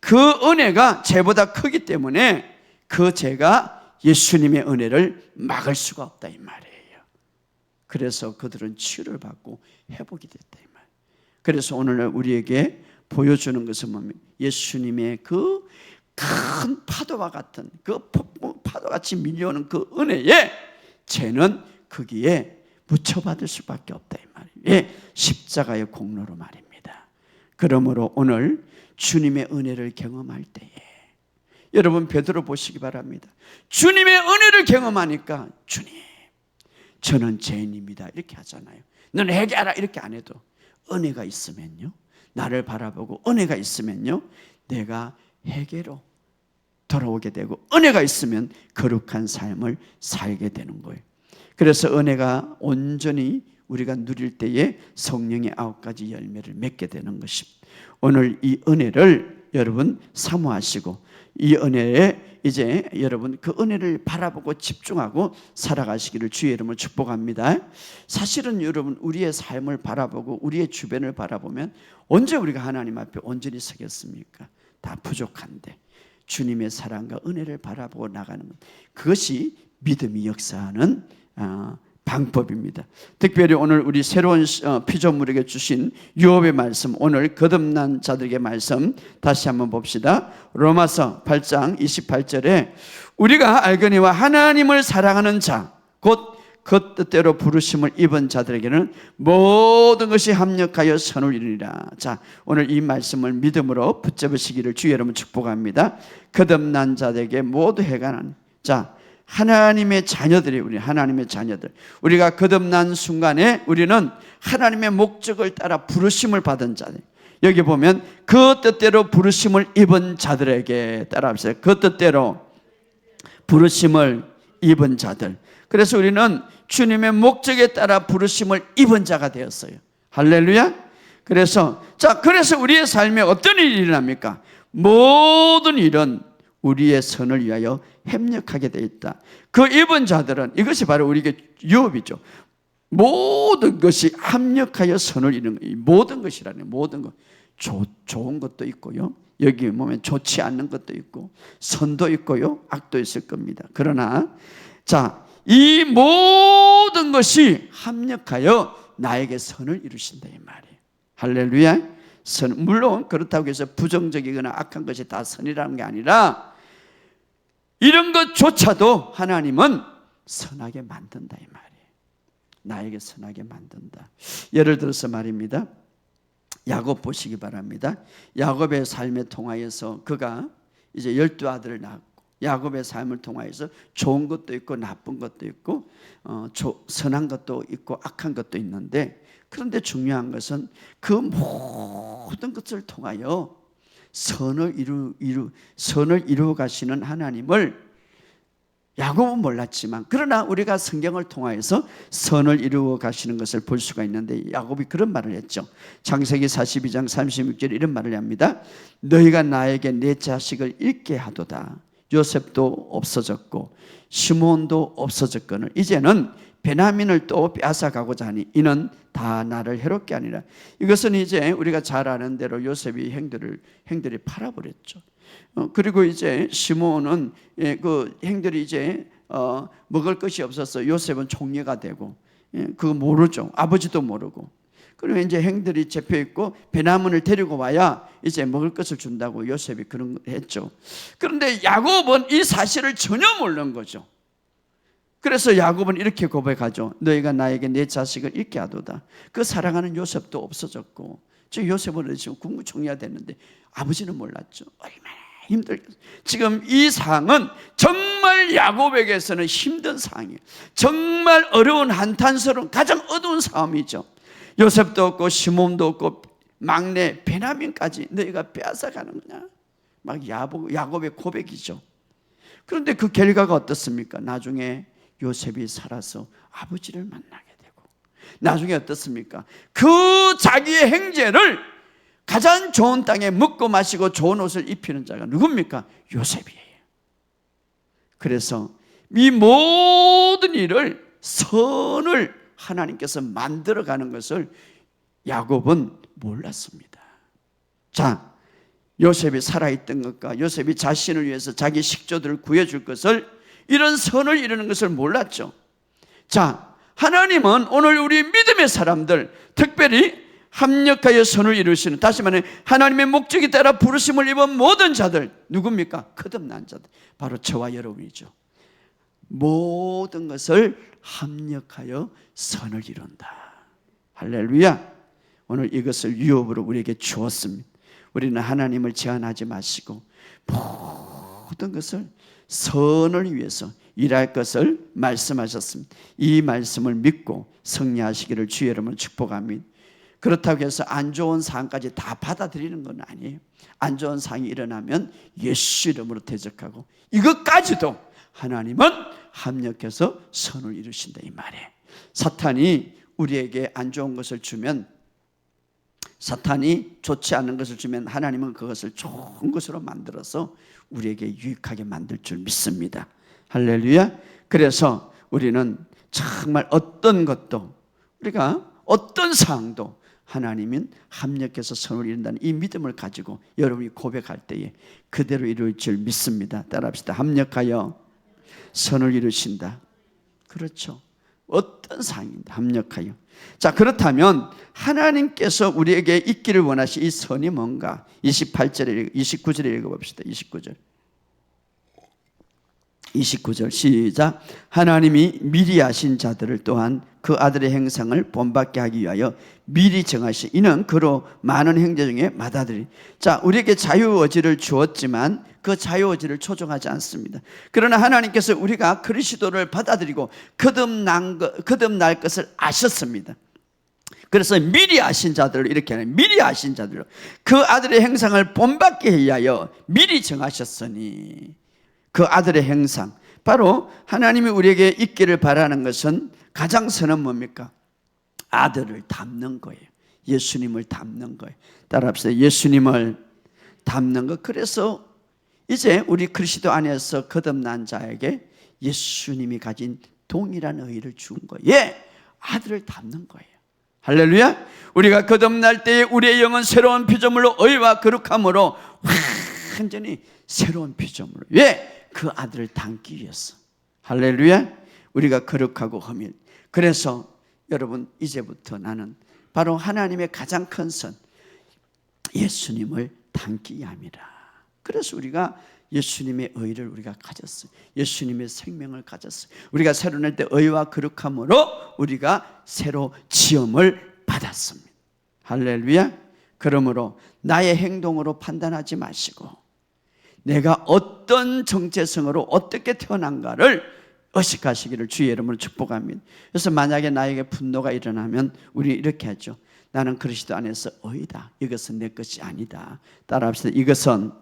그 은혜가 죄보다 크기 때문에 그 죄가 예수님의 은혜를 막을 수가 없다 이 말이에요. 그래서 그들은 치유를 받고 회복이 됐다 이 말. 그래서 오늘 우리에게 보여주는 것은 뭡니까? 예수님의 그 큰 파도와 같은 그 파도같이 밀려오는 그 은혜에 죄는 거기에 묻혀받을 수밖에 없다 이 말이에요. 십자가의 공로로 말입니다. 그러므로 오늘 주님의 은혜를 경험할 때에 여러분 베드로 보시기 바랍니다. 주님의 은혜를 경험하니까 주님 저는 죄인입니다 이렇게 하잖아요. 너는 회개하라 이렇게 안 해도 은혜가 있으면요, 나를 바라보고 은혜가 있으면요, 내가 회개로 돌아오게 되고 은혜가 있으면 거룩한 삶을 살게 되는 거예요. 그래서 은혜가 온전히 우리가 누릴 때에 성령의 9가지 열매를 맺게 되는 것입니다. 오늘 이 은혜를 여러분 사모하시고 이 은혜에 이제 여러분 그 은혜를 바라보고 집중하고 살아가시기를 주의 이름으로 축복합니다. 사실은 여러분 우리의 삶을 바라보고 우리의 주변을 바라보면 언제 우리가 하나님 앞에 온전히 서겠습니까? 다 부족한데 주님의 사랑과 은혜를 바라보고 나가는 것, 그것이 믿음이 역사하는 방법입니다. 특별히 오늘 우리 새로운 피조물에게 주신 유업의 말씀, 오늘 거듭난 자들에게 말씀 다시 한번 봅시다. 로마서 8장 28절에 우리가 알거니와 하나님을 사랑하는 자 곧 그 뜻대로 부르심을 입은 자들에게는 모든 것이 합력하여 선을 이루리라. 자, 오늘 이 말씀을 믿음으로 붙잡으시기를 주 여러분 축복합니다. 거듭난 자들에게 모두 해가 나는, 자, 하나님의 자녀들이, 우리 하나님의 자녀들, 우리가 거듭난 순간에 우리는 하나님의 목적을 따라 부르심을 받은 자들, 여기 보면 그 뜻대로 부르심을 입은 자들에게 따라합시다. 그 뜻대로 부르심을 입은 자들. 그래서 우리는 주님의 목적에 따라 부르심을 입은 자가 되었어요. 할렐루야. 그래서 우리의 삶에 어떤 일이 일어납니까? 모든 일은 우리의 선을 위하여 협력하게 되어 있다. 그 입은 자들은, 이것이 바로 우리에게 유업이죠. 모든 것이 합력하여 선을 이루는 거예요. 모든 것이라는, 모든 것. 좋은 것도 있고요, 여기 보면 좋지 않는 것도 있고, 선도 있고요, 악도 있을 겁니다. 그러나 이 모든 것이 합력하여 나에게 선을 이루신다, 이 말이에요. 할렐루야. 선, 물론 그렇다고 해서 부정적이거나 악한 것이 다 선이라는 게 아니라 이런 것조차도 하나님은 선하게 만든다, 이 말이에요. 나에게 선하게 만든다. 예를 들어서 말입니다, 야곱 보시기 바랍니다. 야곱의 삶에 통하여서 그가 이제 12아들을 낳았고, 야곱의 삶을 통하여서 좋은 것도 있고 나쁜 것도 있고 선한 것도 있고 악한 것도 있는데, 그런데 중요한 것은 그 모든 것을 통하여 선을 이루어 가시는 하나님을 야곱은 몰랐지만, 그러나 우리가 성경을 통하여서 선을 이루어 가시는 것을 볼 수가 있는데, 야곱이 그런 말을 했죠. 창세기 42장 36절에 이런 말을 합니다. 너희가 나에게 내 자식을 잃게 하도다. 요셉도 없어졌고 시몬도 없어졌거늘 이제는 베냐민을 또 빼앗아가고자 하니 이는 다 나를 해롭게 하니라. 이것은 이제 우리가 잘 아는 대로 요셉이 형들이 팔아버렸죠. 그리고 이제 시몬은 그 형들이 이제 먹을 것이 없어서 요셉은 총리가 되고, 그거 모르죠. 아버지도 모르고. 그리고 이제 형들이 잡혀 있고 베냐민을 데리고 와야 이제 먹을 것을 준다고 요셉이 그런 걸 했죠. 그런데 야곱은 이 사실을 전혀 모르는 거죠. 그래서 야곱은 이렇게 고백하죠. 너희가 나에게 내 자식을 잃게 하도다. 그 사랑하는 요셉도 없어졌고, 저 요셉은 지금 국무총리가 됐는데 아버지는 몰랐죠. 얼마나 힘들겠어요. 지금 이 상황은 정말 야곱에게서는 힘든 상황이에요. 정말 어려운 한탄스러운 가장 어두운 싸움이죠. 요셉도 없고 시몬도 없고 막내 베냐민까지 너희가 빼앗아가는 거냐, 막 야곱의 고백이죠. 그런데 그 결과가 어떻습니까? 나중에 요셉이 살아서 아버지를 만나게 되고, 나중에 어떻습니까? 그 자기의 형제를 가장 좋은 땅에 먹고 마시고 좋은 옷을 입히는 자가 누굽니까? 요셉이에요. 그래서 이 모든 일을, 선을 하나님께서 만들어가는 것을 야곱은 몰랐습니다. 요셉이 살아있던 것과 요셉이 자신을 위해서 자기 식조들을 구해줄 것을, 이런 선을 이루는 것을 몰랐죠. 하나님은 오늘 우리 믿음의 사람들, 특별히 합력하여 선을 이루시는, 다시 말해 하나님의 목적에 따라 부르심을 입은 모든 자들, 누굽니까? 거듭난 자들, 바로 저와 여러분이죠. 모든 것을 합력하여 선을 이룬다. 할렐루야. 오늘 이것을 유업으로 우리에게 주었습니다. 우리는 하나님을 제한하지 마시고 모든 것을 선을 위해서 일할 것을 말씀하셨습니다. 이 말씀을 믿고 승리하시기를 주 여러분을 축복합니다. 그렇다고 해서 안 좋은 상황까지 다 받아들이는 건 아니에요. 안 좋은 상황이 일어나면 예수 이름으로 대적하고, 이것까지도 하나님은 합력해서 선을 이루신다, 이 말이에요. 사탄이 우리에게 안 좋은 것을 주면, 사탄이 좋지 않은 것을 주면 하나님은 그것을 좋은 것으로 만들어서 우리에게 유익하게 만들 줄 믿습니다. 할렐루야. 그래서 우리는 정말 어떤 것도, 우리가 어떤 상황도 하나님은 합력해서 선을 이룬다는 이 믿음을 가지고 여러분이 고백할 때에 그대로 이룰 줄 믿습니다. 따라합시다. 합력하여 선을 이루신다. 그렇죠. 어떤 상인데 합력하여. 자, 그렇다면 하나님께서 우리에게 있기를 원하시 이 선이 뭔가? 28절에 29절에 읽어봅시다. 29절 시작. 하나님이 미리 아신 자들을 또한 그 아들의 행상을 본받게 하기 위하여 미리 정하시. 이는 그로 많은 형제 중에 맏아들이. 자, 우리에게 자유의지를 주었지만 그 자유의지를 조종하지 않습니다. 그러나 하나님께서 우리가 그리스도를 받아들이고 거듭날 것을 아셨습니다. 그래서 미리 아신 자들을 이렇게 하는, 미리 아신 자들을 그 아들의 행상을 본받게 위하여 미리 정하셨으니. 그 아들의 행상, 바로 하나님이 우리에게 있기를 바라는 것은 가장 선은 뭡니까? 아들을 닮는 거예요. 예수님을 닮는 거예요. 따라합시다. 예수님을 닮는 것. 그래서 이제 우리 그리스도 안에서 거듭난 자에게 예수님이 가진 동일한 의의를 준 거예요. 예, 아들을 닮는 거예요. 할렐루야. 우리가 거듭날 때에 우리의 영은 새로운 피조물로 의와 거룩함으로 완전히 새로운 피조물로. 왜? 그 아들을 닮기 위해서. 할렐루야. 우리가 거룩하고 흠일. 그래서 여러분, 이제부터 나는 바로 하나님의 가장 큰 선, 예수님을 닮기 위함이라. 그래서 우리가 예수님의 의를 우리가 가졌어요. 예수님의 생명을 가졌어요. 우리가 새로 날 때 의와 거룩함으로 우리가 새로 지음을 받았습니다. 할렐루야. 그러므로 나의 행동으로 판단하지 마시고 내가 어떤 정체성으로 어떻게 태어난가를 의식하시기를 주의 이름으로 축복합니다. 그래서 만약에 나에게 분노가 일어나면 우리 이렇게 하죠. 나는 그리스도 안에서 의다. 이것은 내 것이 아니다. 따라합시다. 이것은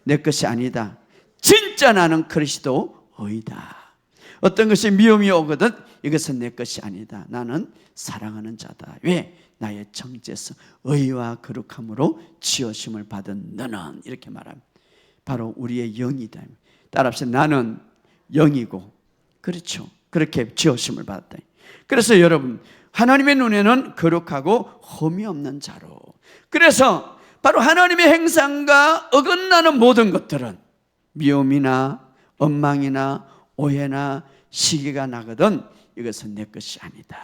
내 것이 아니다. 진짜 나는 그리스도 의다. 어떤 것이 미움이 오거든 이것은 내 것이 아니다. 나는 사랑하는 자다. 왜? 나의 정체성, 의와 거룩함으로 지으심을 받은 너는, 이렇게 말합니다. 바로 우리의 영이다. 따라합시다. 나는 영이고, 그렇죠. 그렇게 지으심을 받았다. 그래서 여러분, 하나님의 눈에는 거룩하고 흠이 없는 자로. 그래서 바로 하나님의 행상과 어긋나는 모든 것들은 미움이나 원망이나 오해나 시기가 나거든 이것은 내 것이 아니다.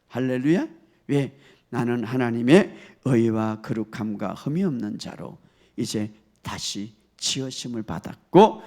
할렐루야. 왜? 나는 하나님의 의와 거룩함과 흠이 없는 자로 이제 다시 지으심을 받았고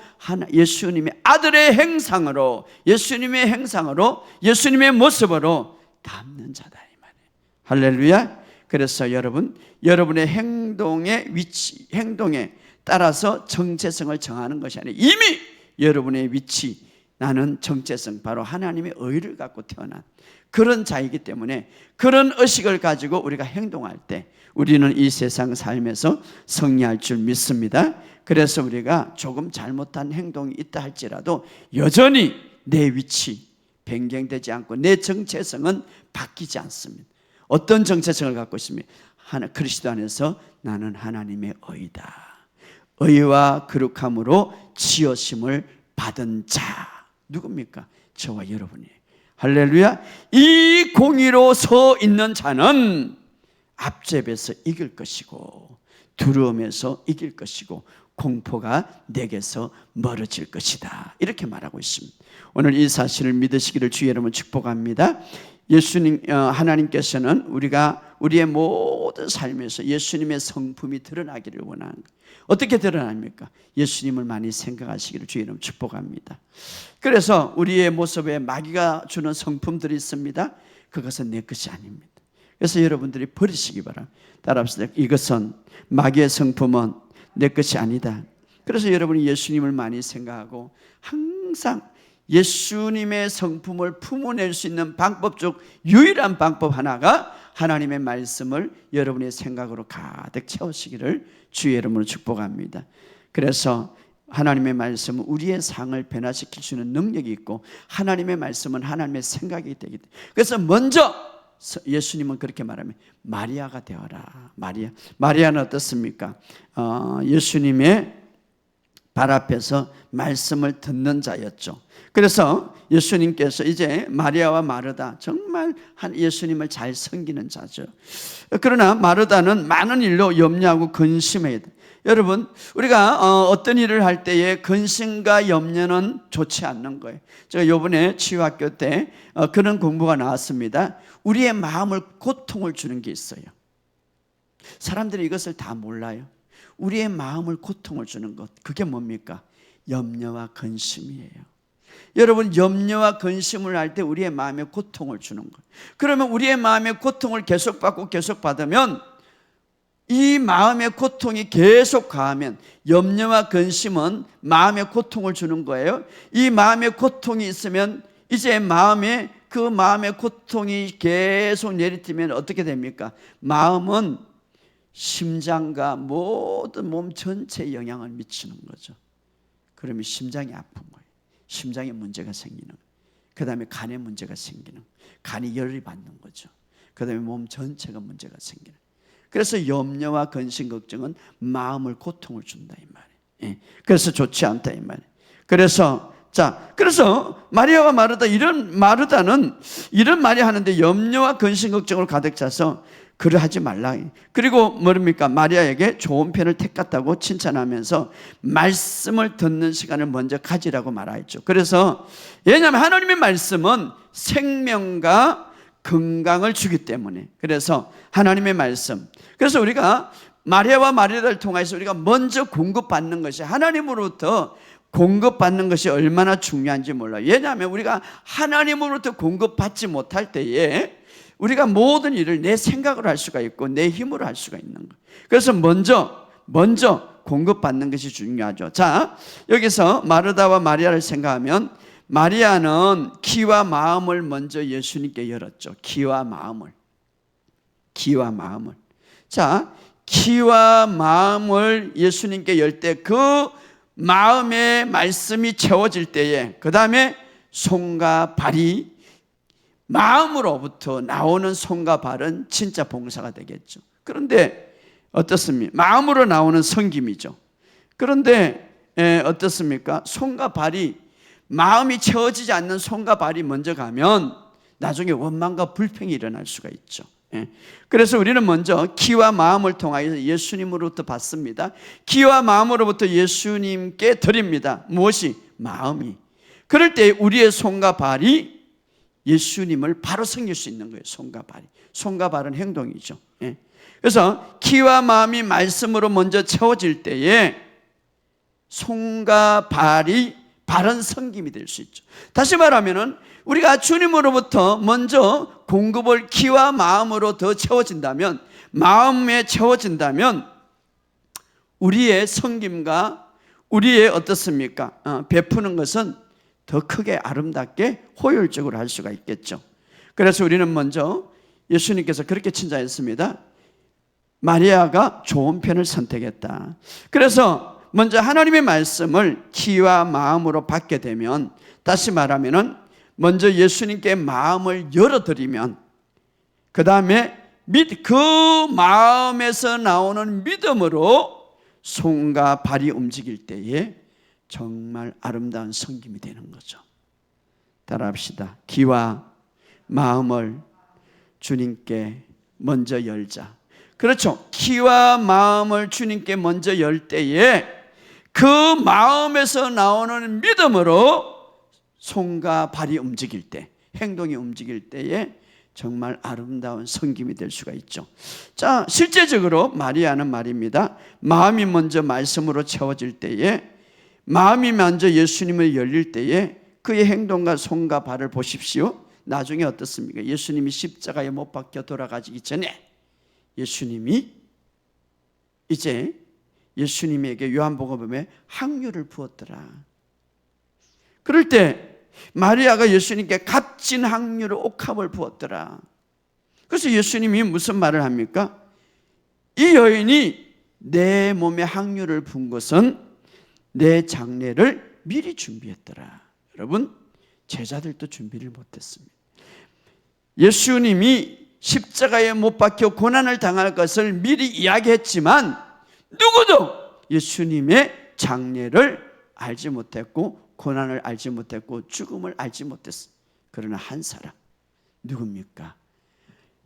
예수님의 아들의 행상으로, 예수님의 행상으로, 예수님의 모습으로 닮는 자다 이 말이에요. 할렐루야. 그래서 여러분, 여러분의 행동의 위치, 행동에 따라서 정체성을 정하는 것이 아니라 이미 여러분의 위치, 나는 정체성, 바로 하나님의 의를 갖고 태어난 그런 자이기 때문에 그런 의식을 가지고 우리가 행동할 때 우리는 이 세상 삶에서 승리할 줄 믿습니다. 그래서 우리가 조금 잘못한 행동이 있다 할지라도 여전히 내 위치 변경되지 않고 내 정체성은 바뀌지 않습니다. 어떤 정체성을 갖고 있습니까? 그리스도 안에서 나는 하나님의 의다. 의와 거룩함으로 지으심을 받은 자. 누굽니까? 저와 여러분이에요. 할렐루야. 이 공의로 서 있는 자는 앞잽에서 이길 것이고 두려움에서 이길 것이고 공포가 내게서 멀어질 것이다. 이렇게 말하고 있습니다. 오늘 이 사실을 믿으시기를 주의 이름으로 축복합니다. 예수님, 하나님께서는 우리가 우리의 모든 삶에서 예수님의 성품이 드러나기를 원하는 거예요. 어떻게 드러납니까? 예수님을 많이 생각하시기를 주의 이름으로 축복합니다. 그래서 우리의 모습에 마귀가 주는 성품들이 있습니다. 그것은 내 것이 아닙니다. 그래서 여러분들이 버리시기 바랍니다. 따라합시다. 이것은 마귀의 성품은 내 것이 아니다. 그래서 여러분이 예수님을 많이 생각하고 항상 예수님의 성품을 품어낼 수 있는 방법 중 유일한 방법 하나가 하나님의 말씀을 여러분의 생각으로 가득 채우시기를 주의 이름으로 축복합니다. 그래서 하나님의 말씀은 우리의 상을 변화시킬 수 있는 능력이 있고 하나님의 말씀은 하나님의 생각이 되기 때문에 그래서 먼저 예수님은 그렇게 말하면 마리아가 되어라. 마리아는 어떻습니까? 예수님의 발 앞에서 말씀을 듣는 자였죠. 그래서 예수님께서 이제 마리아와 마르다 정말 예수님을 잘 섬기는 자죠. 그러나 마르다는 많은 일로 염려하고 근심해야 돼. 여러분, 우리가 어떤 일을 할 때에 근심과 염려는 좋지 않는 거예요. 제가 요번에 치유학교 때 그런 공부가 나왔습니다. 우리의 마음을 고통을 주는 게 있어요. 사람들이 이것을 다 몰라요. 우리의 마음을 고통을 주는 것, 그게 뭡니까? 염려와 근심이에요. 여러분, 염려와 근심을 할 때 우리의 마음에 고통을 주는 거예요. 그러면 우리의 마음에 고통을 계속 받고 계속 받으면, 이 마음의 고통이 계속 가하면, 염려와 근심은 마음에 고통을 주는 거예요. 이 마음의 고통이 있으면 이제 그 마음의 고통이 계속 내리쬐면 어떻게 됩니까? 마음은 심장과 모든 몸 전체에 영향을 미치는 거죠. 그러면 심장이 아픈 거예요. 심장에 문제가 생기는 거예요. 그 다음에 간에 문제가 생기는 거예요. 간이 열이 받는 거죠. 그 다음에 몸 전체가 문제가 생기는 거예요. 그래서 염려와 근심 걱정은 마음을 고통을 준다 이 말이에요. 그래서 좋지 않다 이 말이에요. 그래서 마리아와 마르다는 이런 말이 하는데, 염려와 근심 걱정을 가득 차서 그를 하지 말라. 그리고 뭐랍니까? 마리아에게 좋은 편을 택했다고 칭찬하면서 말씀을 듣는 시간을 먼저 가지라고 말하였죠. 그래서 왜냐하면 하나님의 말씀은 생명과 건강을 주기 때문에, 그래서 하나님의 말씀, 그래서 우리가 마리아와 마리아를 통해서 우리가 먼저 공급받는 것이, 하나님으로부터 공급받는 것이 얼마나 중요한지 몰라요. 왜냐하면 우리가 하나님으로부터 공급받지 못할 때에 우리가 모든 일을 내 생각으로 할 수가 있고 내 힘으로 할 수가 있는 거예요. 그래서 먼저 공급받는 것이 중요하죠. 자, 여기서 마르다와 마리아를 생각하면, 마리아는 귀와 마음을 먼저 예수님께 열었죠. 귀와 마음을. 자, 귀와 마음을 예수님께 열 때, 그 마음의 말씀이 채워질 때에, 그 다음에 손과 발이, 마음으로부터 나오는 손과 발은 진짜 봉사가 되겠죠. 그런데 어떻습니까? 마음으로 나오는 섬김이죠. 그런데 어떻습니까? 손과 발이, 마음이 채워지지 않는 손과 발이 먼저 가면 나중에 원망과 불평이 일어날 수가 있죠. 그래서 우리는 먼저 귀와 마음을 통하여 예수님으로부터 받습니다. 귀와 마음으로부터 예수님께 드립니다. 무엇이? 마음이. 그럴 때 우리의 손과 발이 예수님을 바로 섬길 수 있는 거예요. 손과 발은 행동이죠. 그래서 귀와 마음이 말씀으로 먼저 채워질 때에 손과 발이 바른 섬김이 될 수 있죠. 다시 말하면 우리가 주님으로부터 먼저 공급을 귀와 마음으로 더 채워진다면, 마음에 채워진다면 우리의 섬김과 우리의 어떻습니까? 베푸는 것은 더 크게 아름답게 효율적으로 할 수가 있겠죠. 그래서 우리는 먼저 예수님께서 그렇게 칭찬했습니다. 마리아가 좋은 편을 선택했다. 그래서 먼저 하나님의 말씀을 귀와 마음으로 받게 되면, 다시 말하면 먼저 예수님께 마음을 열어드리면, 그 다음에 그 마음에서 나오는 믿음으로 손과 발이 움직일 때에 정말 아름다운 섬김이 되는 거죠. 따라합시다. 귀와 마음을 주님께 먼저 열자. 그렇죠. 귀와 마음을 주님께 먼저 열 때에 그 마음에서 나오는 믿음으로 손과 발이 움직일 때, 행동이 움직일 때에 정말 아름다운 섬김이 될 수가 있죠. 자, 실제적으로 마리아는 말입니다. 마음이 먼저 말씀으로 채워질 때에, 마음이 먼저 예수님을 열릴 때에 그의 행동과 손과 발을 보십시오. 나중에 어떻습니까? 예수님이 십자가에 못 박혀 돌아가시기 전에 예수님이 이제 예수님에게 요한복음에 향유를 부었더라. 그럴 때 마리아가 예수님께 값진 향유를 옥합을 부었더라. 그래서 예수님이 무슨 말을 합니까? 이 여인이 내 몸에 향유를 부은 것은 내 장례를 미리 준비했더라. 여러분, 제자들도 준비를 못했습니다. 예수님이 십자가에 못 박혀 고난을 당할 것을 미리 이야기했지만 누구도 예수님의 장례를 알지 못했고, 고난을 알지 못했고, 죽음을 알지 못했어요. 그러나 한 사람, 누굽니까?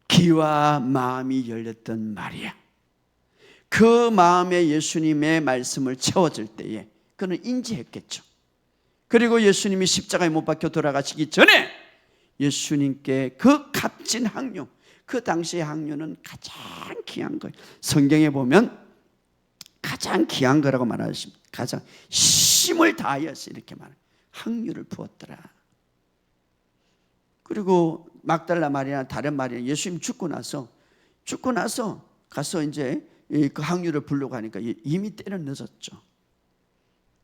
귀와 마음이 열렸던 마리아. 그 그 마음에 예수님의 말씀을 채워질 때에 그는 인지했겠죠. 그리고 예수님이 십자가에 못 박혀 돌아가시기 전에 예수님께 그 값진 항유, 그 당시의 항유는 가장 귀한 거예요. 성경에 보면 가장 귀한 거라고 말하십니다. 가장 힘을 다하여서 이렇게 말해요. 항유를 부었더라. 그리고 막달라 마리아나 다른 마리아, 예수님 죽고 나서 가서 이제 그 항유를 부르고 하니까 이미 때는 늦었죠.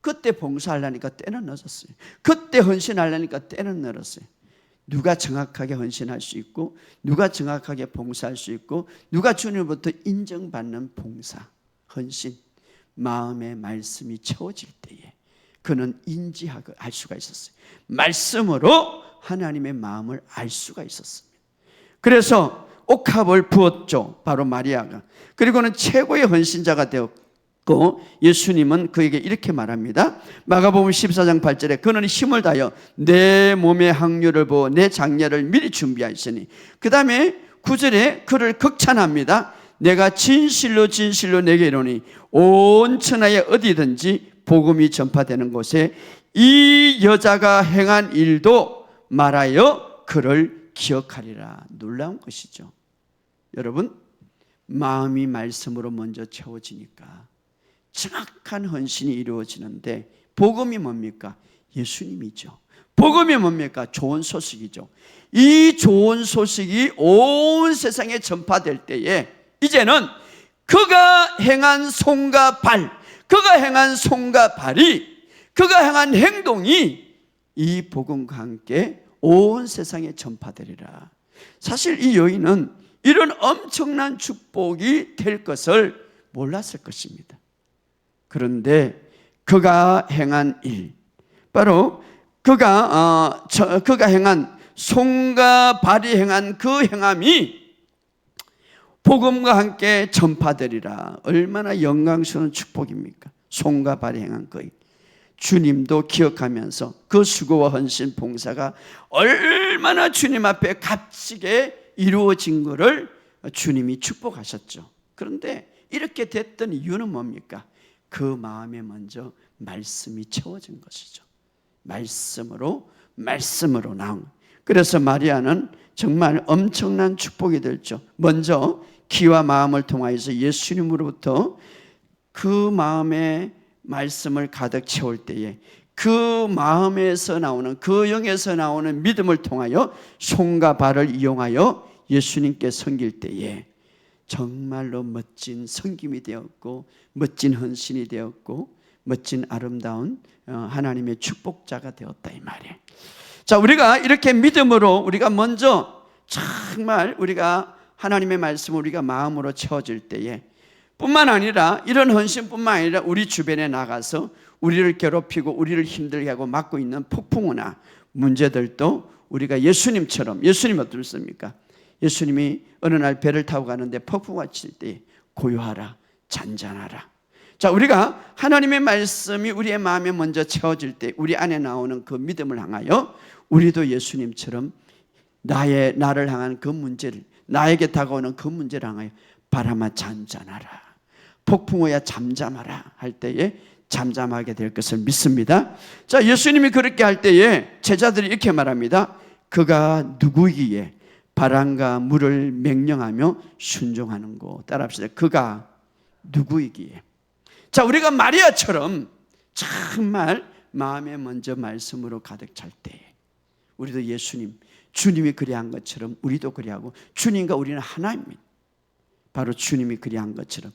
그때 봉사하려니까 때는 늦었어요. 그때 헌신하려니까 때는 늦었어요. 누가 정확하게 헌신할 수 있고, 누가 정확하게 봉사할 수 있고, 누가 주님으로부터 인정받는 봉사, 헌신, 마음의 말씀이 채워질 때에 그는 인지하고 알 수가 있었어요. 말씀으로 하나님의 마음을 알 수가 있었습니다. 그래서 옥합을 부었죠. 바로 마리아가. 그리고는 최고의 헌신자가 되었고, 예수님은 그에게 이렇게 말합니다. 마가복음 14장 8절에 그는 힘을 다하여 내 몸에 항유를 부어 내 장례를 미리 준비하시니, 그 다음에 9절에 그를 극찬합니다. 내가 진실로 진실로 내게 이르노니 온 천하에 어디든지 복음이 전파되는 곳에 이 여자가 행한 일도 말하여 그를 기억하리라. 놀라운 것이죠. 여러분, 마음이 말씀으로 먼저 채워지니까 정확한 헌신이 이루어지는데, 복음이 뭡니까? 예수님이죠. 복음이 뭡니까? 좋은 소식이죠. 이 좋은 소식이 온 세상에 전파될 때에 이제는 그가 행한 손과 발, 그가 행한 손과 발이, 그가 행한 행동이 이 복음과 함께 온 세상에 전파되리라. 사실 이 여인은 이런 엄청난 축복이 될 것을 몰랐을 것입니다. 그런데 그가 행한 일, 바로 그가 행한 손과 발이 행한 그 행함이 복음과 함께 전파되리라. 얼마나 영광스러운 축복입니까? 손과 발이 행한 그 일. 주님도 기억하면서 그 수고와 헌신 봉사가 얼마나 주님 앞에 값지게 이루어진 것을 주님이 축복하셨죠. 그런데 이렇게 됐던 이유는 뭡니까? 그 마음에 먼저 말씀이 채워진 것이죠. 말씀으로 나온. 그래서 마리아는 정말 엄청난 축복이 됐죠. 먼저 귀와 마음을 통하여서 예수님으로부터 그 마음의 말씀을 가득 채울 때에 그 마음에서 나오는, 그 영에서 나오는 믿음을 통하여 손과 발을 이용하여 예수님께 섬길 때에 정말로 멋진 섬김이 되었고, 멋진 헌신이 되었고, 멋진 아름다운 하나님의 축복자가 되었다, 이 말이에요. 자, 우리가 이렇게 믿음으로 우리가 먼저 정말 우리가 하나님의 말씀을 우리가 마음으로 채워질 때에 뿐만 아니라, 이런 헌신뿐만 아니라 우리 주변에 나가서 우리를 괴롭히고 우리를 힘들게 하고 막고 있는 폭풍우나 문제들도 우리가 예수님처럼, 예수님 어떻습니까? 예수님이 어느 날 배를 타고 가는데 폭풍우가 칠 때 고요하라, 잔잔하라. 자, 우리가 하나님의 말씀이 우리의 마음에 먼저 채워질 때 우리 안에 나오는 그 믿음을 향하여 우리도 예수님처럼 나를 향한 그 문제를, 나에게 다가오는 그 문제를 향하여 바람아 잔잔하라, 폭풍우야 잠잠하라 할 때에 잠잠하게 될 것을 믿습니다. 자, 예수님이 그렇게 할 때에 제자들이 이렇게 말합니다. 그가 누구이기에 바람과 물을 명령하며 순종하는고. 따라합시다. 그가 누구이기에. 자, 우리가 마리아처럼 정말 마음에 먼저 말씀으로 가득 찰 때에 우리도 주님이 그리한 것처럼 우리도 그리하고, 주님과 우리는 하나입니다. 바로 주님이 그리한 것처럼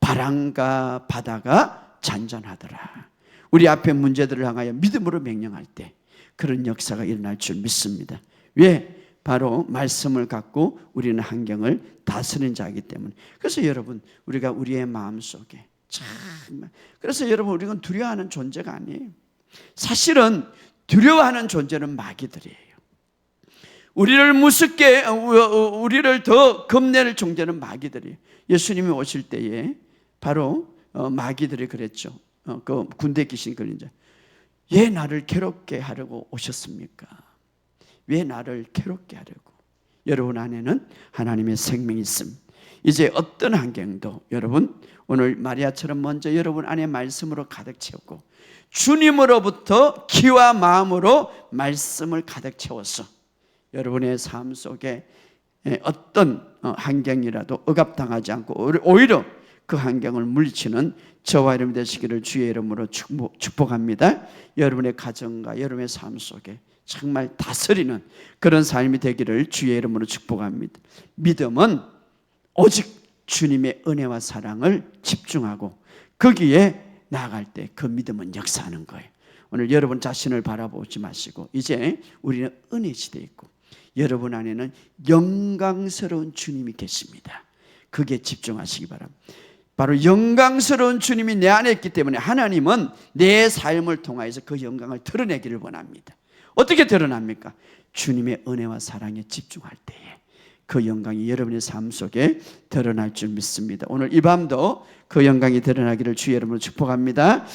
바람과 바다가 잔잔하더라. 우리 앞에 문제들을 향하여 믿음으로 명령할 때 그런 역사가 일어날 줄 믿습니다. 왜? 바로 말씀을 갖고 우리는 환경을 다스리는 자이기 때문에. 그래서 여러분, 우리가 우리의 마음속에 정말, 그래서 여러분, 우리는 두려워하는 존재가 아니에요. 사실은 두려워하는 존재는 마귀들이에요. 우리를 무섭게, 우리를 더 겁내는 존재는 마귀들이에요. 예수님이 오실 때에 바로 마귀들이 그랬죠. 그 군대 귀신 걸린 자. 왜 나를 괴롭게 하려고 오셨습니까? 왜 나를 괴롭게 하려고? 여러분 안에는 하나님의 생명이 있습니다. 이제 어떤 환경도 여러분 오늘 마리아처럼 먼저 여러분 안에 말씀으로 가득 채우고 주님으로부터 기와 마음으로 말씀을 가득 채워서 여러분의 삶 속에 어떤 환경이라도 억압당하지 않고 오히려 그 환경을 물리치는 저와 여러분 되시기를 주의 이름으로 축복합니다. 여러분의 가정과 여러분의 삶 속에 정말 다스리는 그런 삶이 되기를 주의 이름으로 축복합니다. 믿음은 오직 주님의 은혜와 사랑을 집중하고 거기에 나아갈 때 그 믿음은 역사하는 거예요. 오늘 여러분 자신을 바라보지 마시고 이제 우리는 은혜 시대에 있고 여러분 안에는 영광스러운 주님이 계십니다. 거기에 집중하시기 바랍니다. 바로 영광스러운 주님이 내 안에 있기 때문에 하나님은 내 삶을 통하여서 그 영광을 드러내기를 원합니다. 어떻게 드러납니까? 주님의 은혜와 사랑에 집중할 때에 그 영광이 여러분의 삶 속에 드러날 줄 믿습니다. 오늘 이 밤도 그 영광이 드러나기를 주의 이름으로 축복합니다.